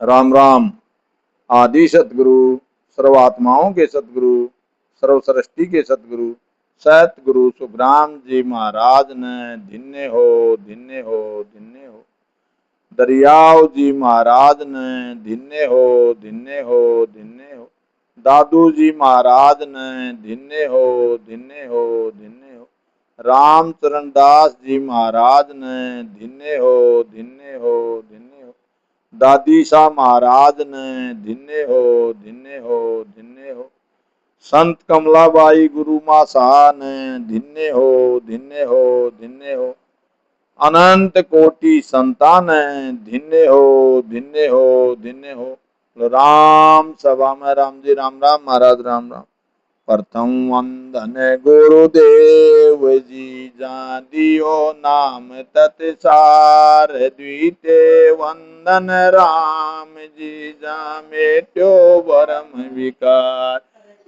राम राम। आदि सतगुरु, सर्वात्माओं के सतगुरु, सर्व सृष्टि के सतगुरु सतगुरु सुखराम जी महाराज ने धिन्य हो, धिन्य हो, धिन्य हो। दरियाव जी महाराज ने धिन्य हो, धिन्य हो, धिन्य हो। दादू जी महाराज ने धिन्य हो, धिन्य हो, धिन्य हो। रामचरण दास जी महाराज ने धिन्य हो, धिन्य हो, धिन्य हो। दादी शाह महाराज ने धिन्य हो, धिन्य हो, धिन्य हो। संत कमलाबाई गुरु माँ शाह ने धिन्य हो, धिन्य हो, धिन्य हो। अनंत कोटि संतान धिन्य हो, धिन्य हो, धिन्य हो। राम सभा में राम जी राम राम महाराज राम राम। प्रथम वंदन गुरुदेव जी जानियो नाम तत्सार। द्वितीय वंदन राम जी जा मेट्यो भरम विकार।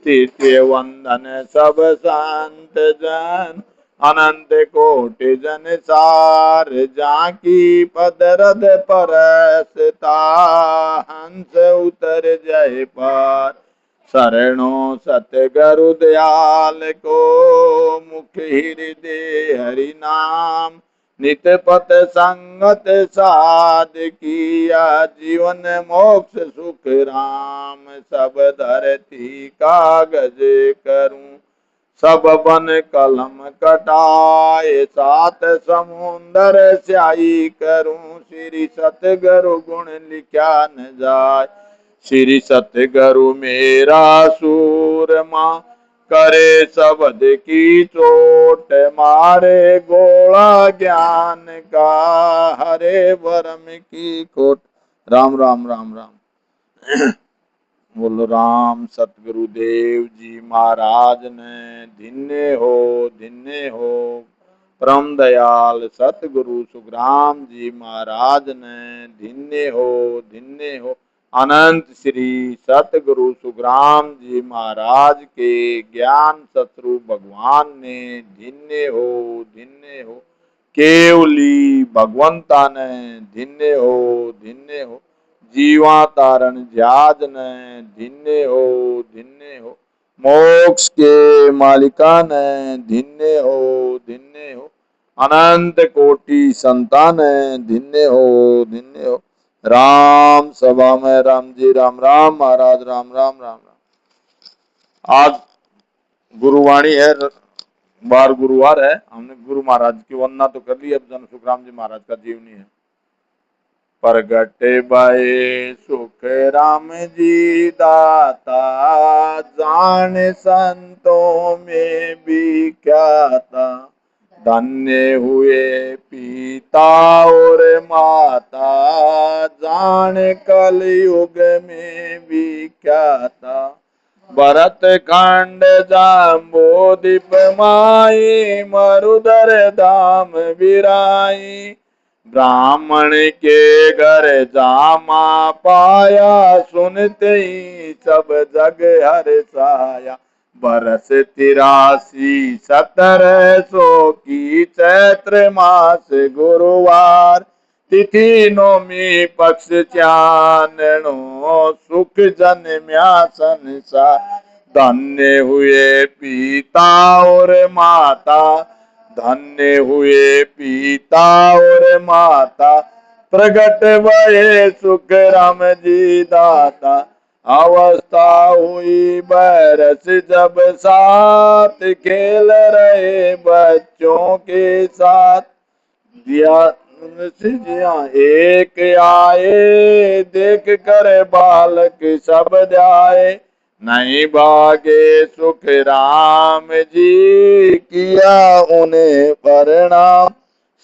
तृतीय वंदन सब संत जन अनंत कोटि जन सार। जाकी पद रद परसता हंस उतर जय पार। शरणो सतगुरु दयाल को मुख हृदय हरि नाम। नित पथ संगत साध किया जीवन मोक्ष सुख राम। सब धरती कागज करूं सब बन कलम कटाए। सात समुंदर स्याही करूं श्री सतगुरु गुण लिखा न जाय। श्री सतगुरु मेरा सूरमा करे शब्द की चोट। मारे गोला ज्ञान का हरे भरम की कोट। राम राम राम राम। बोलो राम सतगुरु देव जी महाराज ने धिन्य हो, धिन्य हो। परम दयाल सतगुरु सुखराम जी महाराज ने धिन्य हो, धिन्य हो। अनंत श्री सतगुरु सुखराम जी महाराज के ज्ञान शत्रु भगवान ने धिन्य हो, धिन्य हो। केवली भगवंता ने धिन्य हो, धिन्य हो। जीवा तारण ज्याद ने धिन्य हो, धिन्य हो। मोक्ष के मालिका ने धिन्य हो, धिन्य हो। अनंत कोटि संतान धिन्य हो, धिन्य हो। राम सभा में राम जी राम राम महाराज राम राम राम राम। आज गुरुवाणी है, बार गुरुवार है। हमने गुरु महाराज की वंदना तो कर ली, अब जन सुखराम जी महाराज का जीवनी है। प्रगट भये सुख राम जी दाता। जान संतों में भी क्या था। धन्य हुए पिता और माता। जान कल युग में भी क्या था। भरत खंड जाम्बो दीप माई। मरुधर धाम विराई। ब्राह्मण के घर जामा पाया। सुनते ही सब जग हर्षाया। बरस 83 1700 की चैत्र मास गुरुवार। तिथि नौमी पक्ष चाननो। सुख जन्म्या संसार। धन्य हुए पिता और माता। धन्य हुए पिता और माता। प्रगट भये सुख राम जी दाता। अवस्था हुई बरस जब साथ। खेल रहे बच्चों के साथ। दिया एक आए। देख कर बालक सब जाए। नहीं भागे सुख राम जी। किया उन्हें प्रणाम।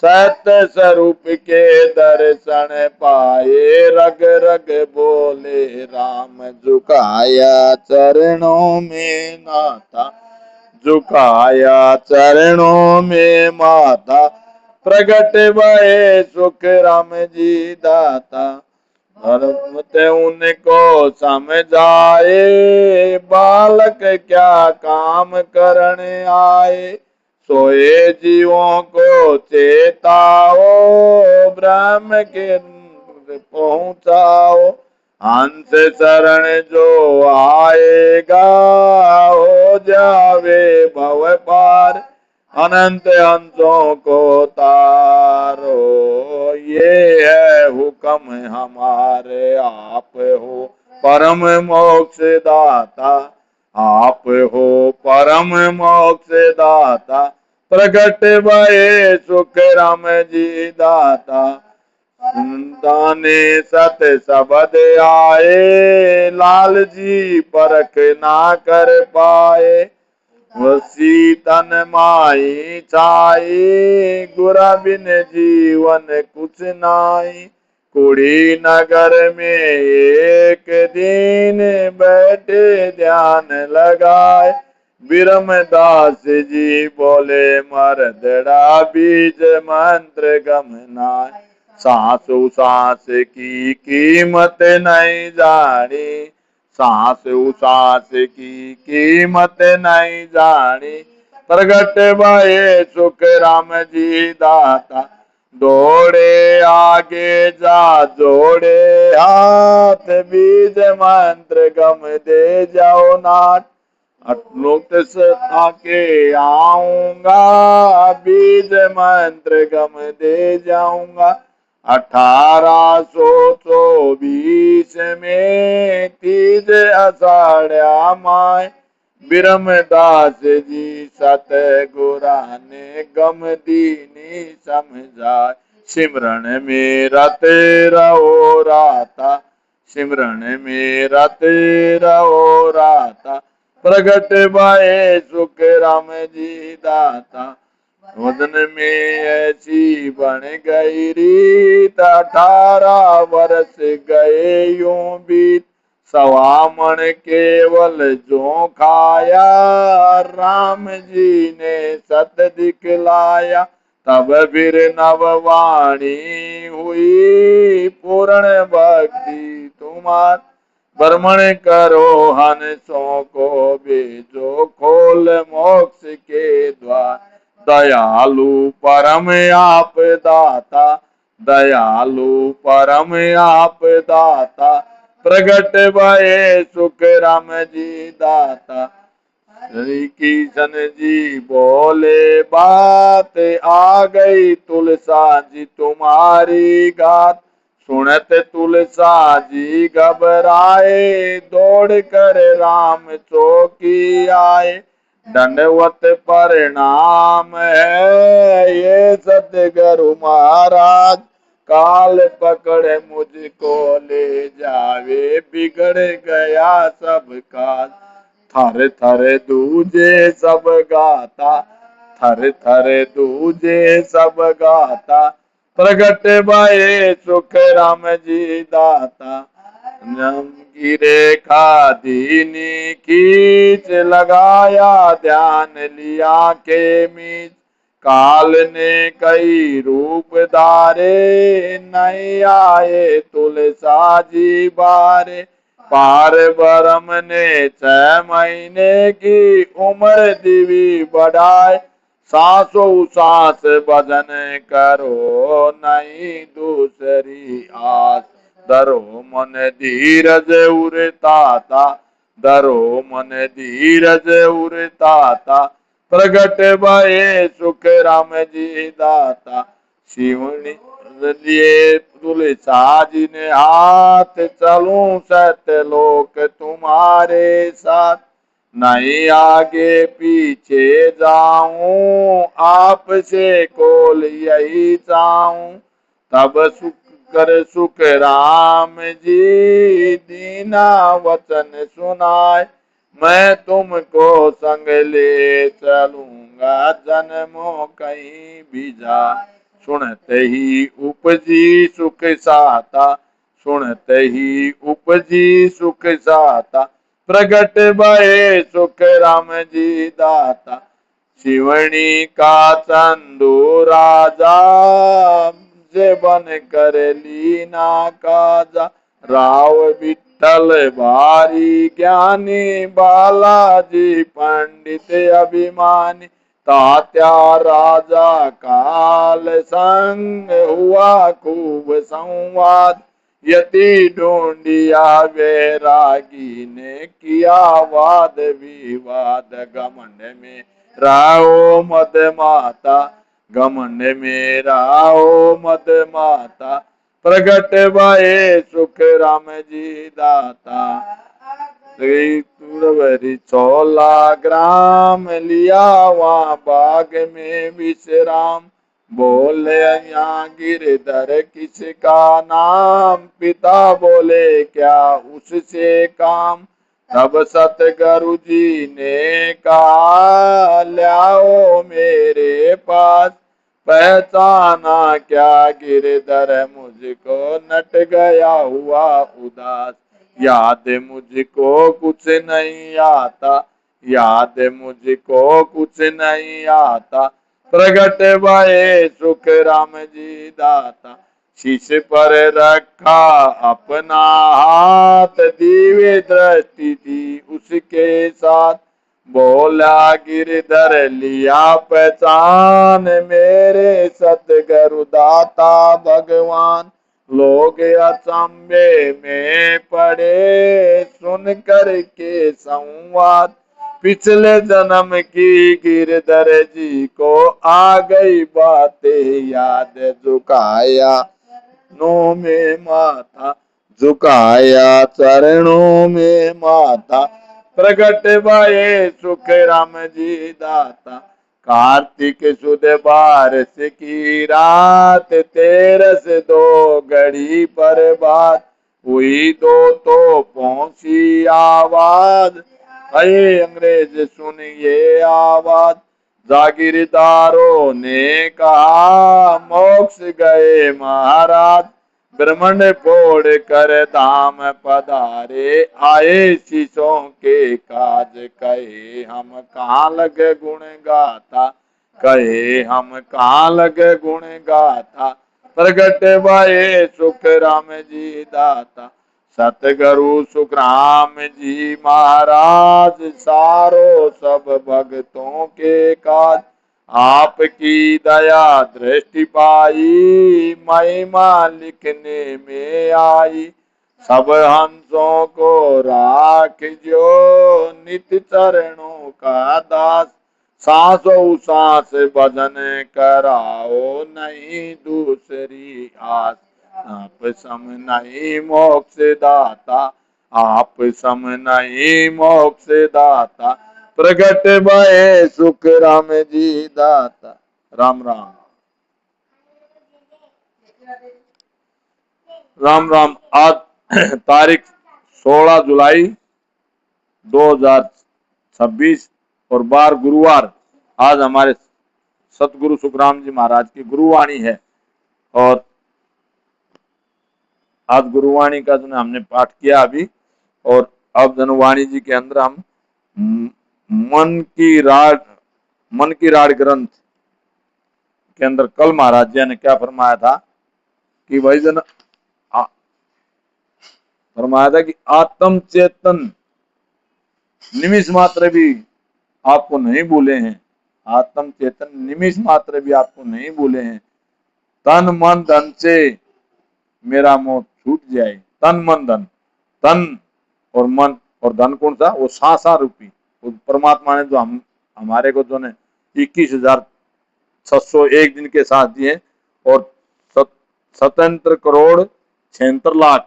सत्य स्वरूप के दर्शन पाए। रग रग बोले राम। झुकाया चरणों में नाथा। झुकाया चरणों में माथा। प्रगट भये सुख राम जी दाता। धर्मत उनको समझाए। बालक क्या काम करने आए। सोए जीवों को चेताओ। ब्रह्म के पहुंचाओ। हंस शरण जो आएगा हो जावे भव पार, अनंत हंसों को तारो। ये है हुक्म हमारे, आप हो परम मोक्ष दाता, आप हो परम मोक्ष दाता। प्रगट भये सुख राम जी दाता, दाने सत सबद आए, लाल जी परख ना कर पाए। वसी तन माई छाई, गुरा बिन जीवन कुछ नाई। कुड़ी नगर में एक दिन बैठे ध्यान लगाए, बिरम दास जी बोले मरदड़ा बीज मंत्र गमनाए। सासु सास की कीमत नहीं जानी, सासु सास की कीमत नहीं जानी। प्रगट भये सुख राम जी दाता, दौड़े आगे जा जोड़े हाथ, बीज मंत्र गम दे जाओ नाथ। अटलोक आके आऊंगा, बीज मंत्र गम दे जाऊंगा। 1824 में तीज अषाढ़ माय, बिरम दास जी सतगुरा ने गम दीनी समझाए। सिमरन में रत रहो राता, सिमरन में रत रहो राता। प्रगट भये सुख राम जी दाता, वदन में ऐसी बन गई रीत। 18 वर्ष गए यूं बीत, सवामण केवल जो खाया। राम जी ने सत दिखलाया, तब फिर नववाणी हुई। पूर्ण भक्ति तुम्हार, भ्रमण करो हंसों को भेजो, खोल मोक्ष के द्वार। दयालु परम आप दाता, दयालु परम आप दाता। प्रगट भये सुख राम जी दाता, श्री किशन जी बोले बात, आ गई तुलसा जी तुम्हारी गात। सुनत तुलसा जी घबराए, दौड़ कर राम चौकी आए। दंडवत परिणाम है ये सतगुरु महाराज, काल पकड़ मुझको ले जावे, बिगड़ गया सब काज। थर थर दूजे सब गाता, थर थर दूजे सब गाता। प्रगट भये सुख राम जी दाता, नम की रेखा दीनी खींच, लगाया ध्यान लिया के मीच। काल ने कई रूप धारे, नहीं आए तुलसा जी बारे। पार ब्रह्म ने 6 महीने की उम्र दिवी बढ़ाए। सांसों सांस भजन करो, नहीं दूसरी आस। धरो मन धीरज उरताता, धरो मन धीरज उरताता। प्रगट भये सुख राम जी दाता, शिवनी लिए तुलसा जी ने हाथ। चलूं सतलोक तुम्हारे साथ, नहीं आगे पीछे जाऊं, आपसे कोल यही चाहूं। तब सुख कर सुख राम जी, दीना वचन सुनाए। मैं तुमको संग ले चलूंगा, जन्मों कहीं भी जाए। सुनते ही उपजी सुख साता, सुनते ही उपजी सुख साता। प्रगट भये सुख राम जी दाता, शिवनी का चंदू राजा। जे बन कर लीना काजा, राव विठल भारी ज्ञानी। बालाजी पंडित अभिमानी, तात्या राजा काल संग हुआ खूब संवाद। यति ढूंढिया वैरागी ने किया वाद विवाद घमंड में राहो मद माता घमंड में राहो मद माता प्रगट भये सुख राम जी दाता तुरवरी 16 ग्राम लिया वहाँ बाग में विश्राम बोले यहाँ गिरधर किसका नाम पिता बोले क्या उससे काम तब सतगुरु जी ने कहा लाओ मेरे पास पहचाना क्या गिरधर मुझको नट गया हुआ उदास याद मुझको कुछ नहीं आता याद मुझको कुछ नहीं आता प्रगट भये सुख राम जी दाता शीश पर रखा अपना हाथ दिव्य दृष्टि थी उसके साथ बोला गिरधर लिया पहचान मेरे सतगुरु दाता भगवान लोग अचंभे में पड़े सुन कर के संवाद पिछले जन्म की गिरधर जी को आ गई बातें याद झुकाया नो में माथा झुकाया चरणों में माथा प्रगट भये सुख राम जी दाता कार्तिक सुद बारिश की रात 13 घड़ी पर बात हुई तो पहुंची आवाज अये अंग्रेज सुनिए आवाज जागीरदारों ने कहा मोक्ष गए महाराज ब्रह्मंड फोड़ कर धाम पधारे आए शीशों के काज कहे हम कहाँ लगे गुण गाथा कहे हम कहाँ लगे गुण गाथा प्रगट भये सुख राम जी दाता सतगुरु सुखराम जी महाराज सारो सब भक्तों के काज आपकी दया दृष्टि पाई महिमा लिखने में आई सब हंसों को राख जो नित चरणों का दास सांसों सांस भजन कराओ नहीं दूसरी आस आप सम नहीं मोक्ष दाता आप सम नहीं मोक्ष दाता प्रगट भये सुख राम जी दाता राम राम राम राम। आज तारीख 16 जुलाई 2026 और बार गुरुवार। आज हमारे सतगुरु सुखराम जी महाराज की गुरुवाणी है और आज गुरुवाणी का जो हमने पाठ किया अभी और अब जनवाणी जी के अंदर हम मन की राड ग्रंथ के अंदर कल महाराज जी ने क्या फरमाया था कि भाई जन फरमाया था कि आत्म चेतन निमिष मात्र भी आपको नहीं भूले हैं आत्म चेतन निमिष मात्र भी आपको नहीं भूले हैं तन मन धन से मेरा मोह छूट जाए तन मन धन तन और मन और धन कौन सा वो सांसा रूपी परमात्मा ने जो हमारे को जो ने 21,601 दिन के साथ दिए और 77 करोड़ 76 लाख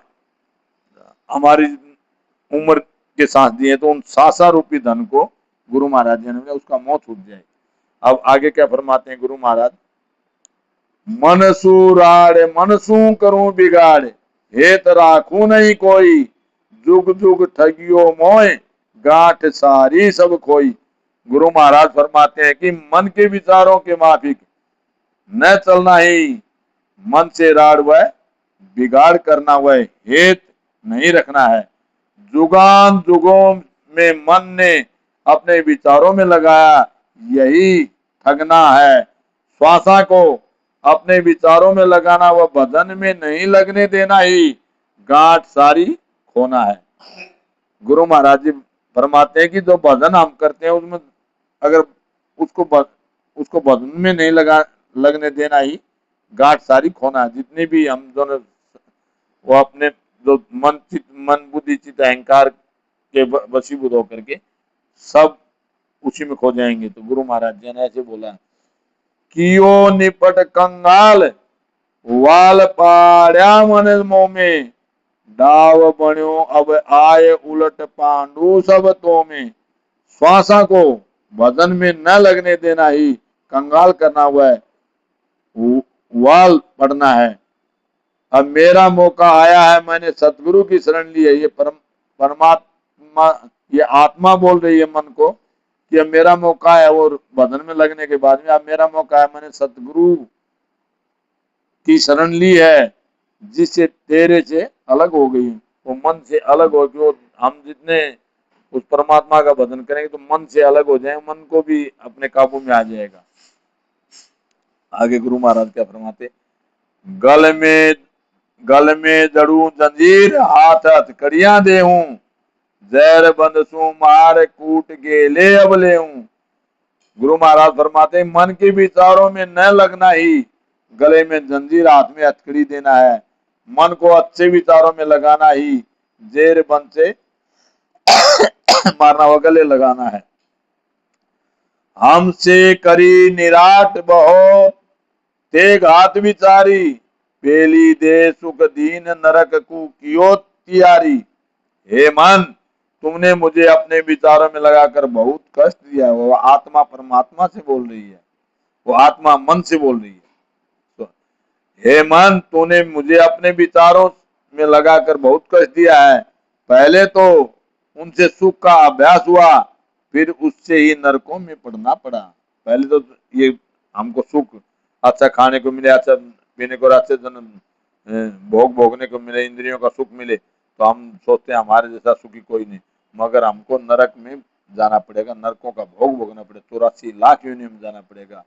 हमारी उम्र के साथ दिए तो उन सासा रूपी धन को गुरु महाराज जी ने उसका मोह छूट जाए। अब आगे क्या फरमाते हैं गुरु महाराज मनसू राड़ मनसू करूं बिगाड़ हेत राखू नहीं कोई जुग जुग ठगियो मोय गांठ सारी सब खोई। गुरु महाराज फरमाते हैं कि मन के विचारों के माफिक न चलना ही मन से राड़ वह बिगाड़ करना वह हेत नहीं रखना है। जुगान जुगों में मन ने अपने विचारों में लगाया यही ठगना है। श्वासा को अपने विचारों में लगाना व भजन में नहीं लगने देना ही गांठ सारी खोना है। गुरु महाराज जी फरमाते हैं कि जो भजन हम करते हैं उसमें अगर उसको भजन में नहीं लगने देना ही गांठ सारी खोना है। जितनी भी हम जो वो अपने जो मन बुद्धि चित्त अहंकार के वशीभूत होकर के सब उसी में खो जाएंगे। तो गुरु महाराज जी ने ऐसे बोला, कियो निपट कंगाल वाल पाड़या मन मोह में, डाव बण्यो अब आए उलट पांडु सब तो में। श्वासा को वजन में न लगने देना ही कंगाल करना हुआ है, वाल पड़ना है। अब मेरा मौका आया है, मैंने सतगुरु की शरण ली है। ये परमात्मा, ये आत्मा बोल रही है मन को कि अब मेरा मौका है। और बदन में लगने के बाद में अब मेरा मौका है, मैंने सतगुरु की शरण ली है, जिससे तेरे से अलग हो गई। वो मन से अलग हो गई। हम जितने उस परमात्मा का भजन करेंगे तो मन से अलग हो जाए, मन को भी अपने काबू में आ जाएगा। आगे गुरु महाराज क्या फरमाते, गल में जड़ू जंजीर, हाथ हथकड़ियां देहूं, जहर बंदसू मार कूट गेले अब लेऊं। गुरु महाराज फरमाते, मन के विचारों में न लगना ही गले में जंजीर, हाथ में हथकड़ी देना है। मन को अच्छे विचारों में लगाना ही जेर बंद से मारना व गले लगाना है। हमसे करी निराट बहो ते घात विचारी, पेली दे सुख दीन नरक कु कियो तियारी। हे मन, तुमने मुझे अपने विचारों में लगाकर बहुत कष्ट दिया है। वो आत्मा परमात्मा से बोल रही है, वो आत्मा मन से बोल रही है। तो हे मन, तूने मुझे अपने विचारों में लगाकर बहुत कष्ट दिया है। पहले तो उनसे सुख का अभ्यास हुआ, फिर उससे ही नरकों में पड़ना पड़ा। पहले तो ये हमको सुख, अच्छा खाने को मिले, अच्छा पीने को, अच्छे भोग भोगने को मिले, इंद्रियों का सुख मिले, तो हम सोचते हैं हमारे जैसा सुखी कोई नहीं। मगर हमको नरक में जाना पड़ेगा, नरकों का भोग भोगना पड़ेगा, 84 लाख योनियों में जाना पड़ेगा।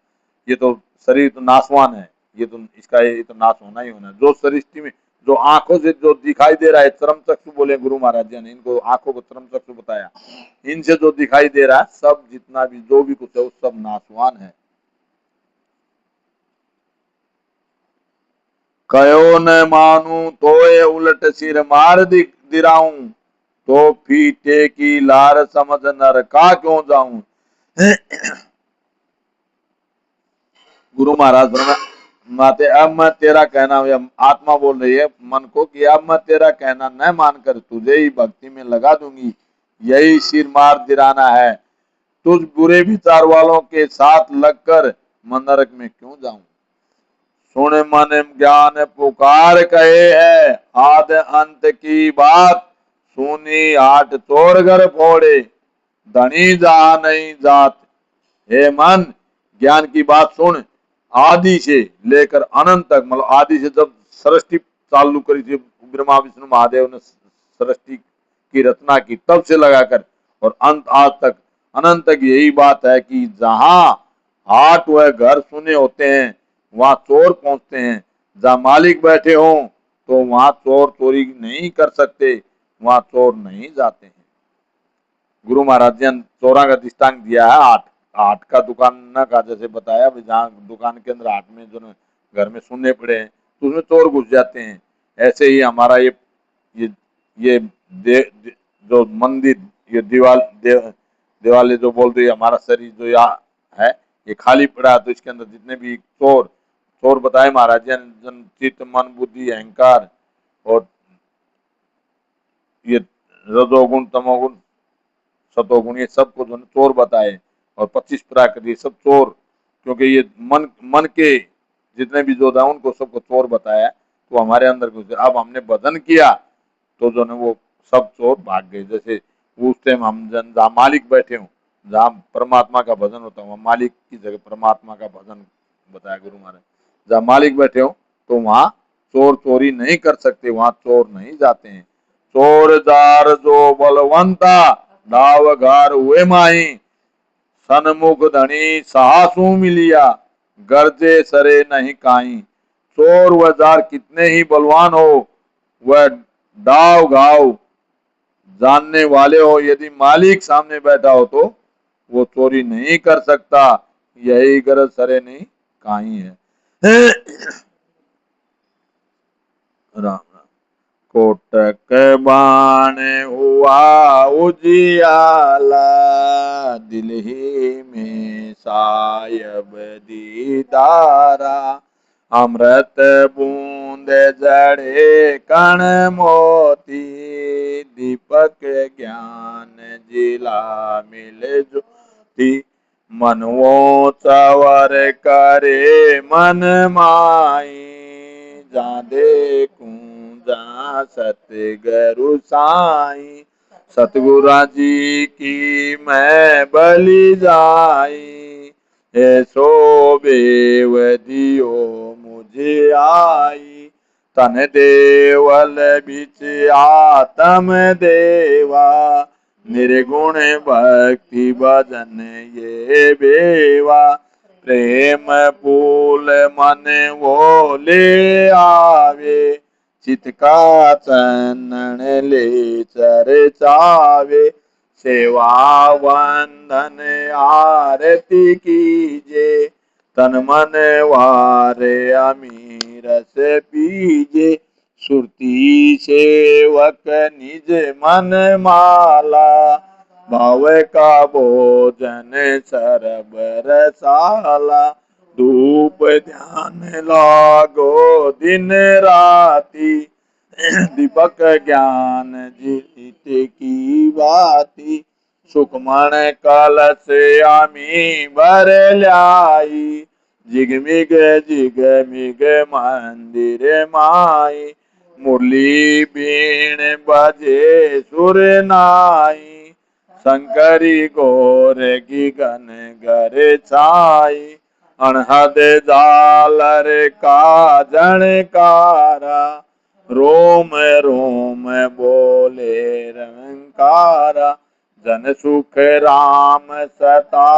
ये तो शरीर तो नाशवान है, ये तो इसका ये तो नाश होना ही होना है। जो सृष्टि में जो आंखों से जो दिखाई दे रहा है, चरम चक्षु बोले गुरु महाराज जी ने, इनको आंखों को चरम चक्षु बताया। इनसे जो दिखाई दे रहा है सब, जितना भी जो भी कुछ है वो सब नाशवान है। कयो न मानू तो ये उलट सिर मार दिराऊं, तो फीटे की लार समझ नरका क्यों जाऊं। गुरु महाराज फरमाते, अब मैं तेरा कहना, आत्मा बोल रही है मन को कि अब मैं तेरा कहना न मानकर तुझे ही भक्ति में लगा दूंगी, यही सिर मार दिराना है। तुझ बुरे विचार वालों के साथ लगकर मैं नरक में क्यों जाऊं। सुन मन ज्ञान पुकार कहे है, आद अंत की बात, सुनी आठ चोर घर फोड़े, धनी जहा नहीं जात। हे मन, ज्ञान की बात सुन। आदि से लेकर अनंत तक, मतलब आदि से जब सृष्टि चालू करी थी, ब्रह्मा विष्णु महादेव ने सृष्टि की रचना की, तब से लगाकर और अंत आज तक, अनंत तक यही बात है कि जहां हाट व घर सुने होते हैं वहां चोर पहुंचते हैं। जहां मालिक बैठे हो तो वहां चोर चोरी नहीं कर सकते, वहां चोर नहीं जाते हैं। गुरु महाराज जी ने चोरा का दृष्टांत दिया है। हाट का दुकान न का जैसे बताया, जहाँ दुकान के अंदर हाट में जो घर में सुनने पड़े हैं तो उसमें चोर घुस जाते हैं। ऐसे ही हमारा ये जो मंदिर, ये दिवाली जो बोल रही है, हमारा शरीर जो यहाँ है ये खाली पड़ा है, तो इसके अंदर जितने भी चोर बताए महाराज जी ने, चित्त मन बुद्धि अहंकार और ये रजोगुण तमोगुण सतोगुण, ये सब को चोर बताए। और 25 प्राकृत, ये सब चोर, क्योंकि ये मन के जितने भी जो था उनको सबको चोर बताया। तो हमारे अंदर कुछ, अब हमने भजन किया तो जो है वो सब चोर भाग गए। जैसे उस टाइम हम जहाँ मालिक बैठे हों, जहाँ परमात्मा का भजन होता है, वहाँ मालिक की जगह परमात्मा का भजन बताया गुरु महाराज। जहाँ मालिक बैठे हो तो वहाँ चोर चोरी नहीं कर सकते, वहाँ चोर नहीं जाते हैं। चोर जार जो बलवंता, डाव घार हुए माही, सनमुख धनी साहसू मिलिया, गर्जे सरे नहीं काई। चोर व जार कितने ही बलवान हो, वह डाव घाव जानने वाले हो, यदि मालिक सामने बैठा हो तो वो चोरी नहीं कर सकता। यही गरज सरे नहीं काई है। राम राम। कोटक बाण हुआ उजियाला, दिल ही में सायब दीदारा। अमृत बूंद जड़े कण मोती, दीपक ज्ञान जिला मिल ज्योति। मनवो चवर करे मन माई, जा देखूं जा सतगुरु साईं। सतगुरु जी की मैं बलि जाई, ऐसो बेव दियो मुझे आई। तन देवल बिच आत्म देवा, निर्गुण भक्ति भजन ये बेवा। प्रेम फूल मन वो ले आवे, चित का चंदन ले चर्चावे। सेवा वंदन आरती कीजे, तन मन वारे अमीर से पीजे। सुरती सेवक निज मन माला, भाव का भोजन सरब रसाला। धूप ध्यान लागो दिन राती, दीपक ज्ञान जीत की बाती। सुखमण कलश आमी भर लाई, जिगमिग जिगमिग मंदिर माई। मुरली बीण बजे सुर नाई, शंकरी गौर की गन गर छाई। अनहद झालर का झणकारा, रोम रोम बोले रंकारा। जन सुख राम सता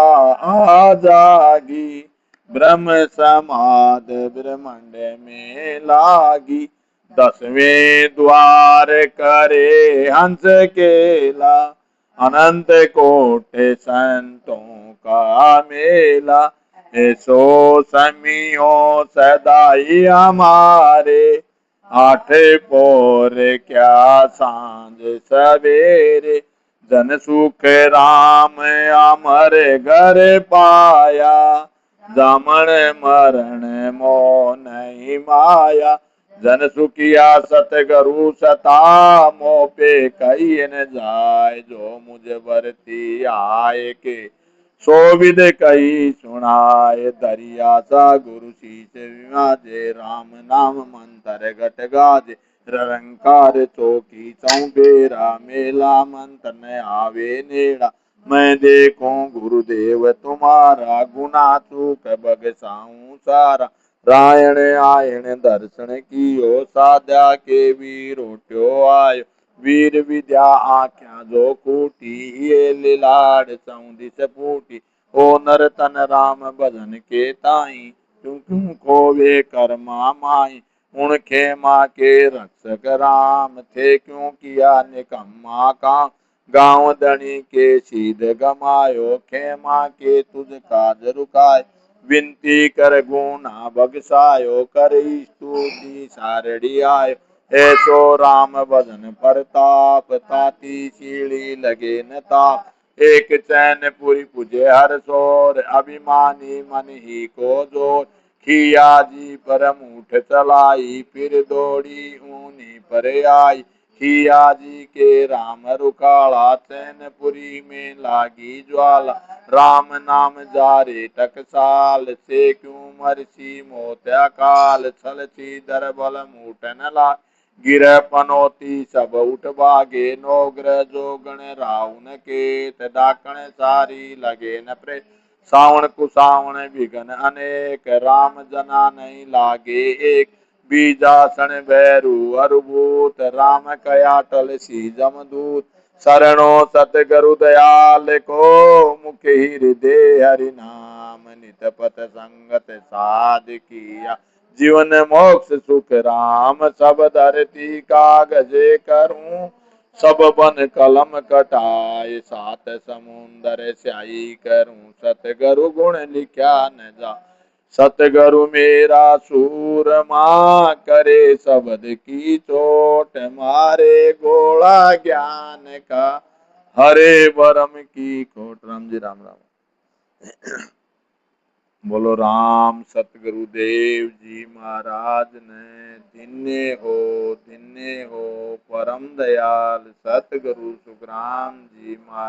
जागी, ब्रह्म समाद ब्रह्मांड में लागी। 10वें द्वार करे हंस केला, अनंत कोट संतों का मेला। ऐसो समियो सदाई हमारे, 8 पोर क्या सांझ सवेरे। जन सुख राम अमर घर पाया, जामन मरण मोह नहीं माया। जन सुखिया सतगुरु सता, मोह पे कही न जाय। जो मुझ भरती आए के, सो विद कही सुनाए। दरिया सा गुरु शीश विराजे, राम नाम मंत्र घट गाजे। रंकार चौकी चौबेरा, मेला मंत्र न आवे नेड़ा। मैं देखूं गुरुदेव तुम्हारा, गुना चूक बगसाऊं सारा। रायण आयण दर्शन कियो, साध्या के वीरोट्यो आयो। वीर विद्या आख्या जो कूटी, ये लीलाड़ चौदिस फूटी। ओ नर तन राम भजन के ताई, क्यों क्यों खोवे कर्मा माई। उन खेमा के रक्षक राम थे, क्यों किया निकम्मा काम। गांव धनी के सीध गमायो, खेमा के तुझ काज रुकाय। विनती कर गुना बगसायो, कर स्तुति सारड़ी आयो। ऐसो राम भजन प्रताप, ताती सीढ़ी लगे न ताप। एक चैनपुरी पूजे हर सोर, अभिमानी मन ही को जोर। खिया जी पर मुठ चलाई, फिर दौड़ी ऊनी पर आई। खिया जी के राम रुकाला, चैनपुरी में लागी ज्वाला। राम नाम जारे टकसाल, से क्यों मरसी मोत अकाल। छल छीदर बल मूठ न ला, गिरह पनौती सब उठ भागे। नौग्रह जोगण राउन केत, डाकण सारी लगे न प्रेत। सावण कुसावण विघन अनेक, राम जना नहीं लागे एक। बीजासन भैरू अरुभूत, राम कया टल सी जमदूत। शरणो सतगुरु दयाल को, मुख हृदय हरि नाम। नित पथ संगत साध किया, जीवन मोक्ष सुख राम। सब धरती कागजे करूं, सब बन कलम कटाए। 7 समुंदर स्याही करूं, सतगुरु गुण लिख्या न जा। सतगुरु मेरा सूरमा करे शब्द की चोट, मारे गोला ज्ञान का हरे बरम की खोट। राम जी राम राम। बोलो राम सतगुरु देव जी महाराज ने दिन्ने हो परम दयाल सतगुरु सुखराम जी महाराज।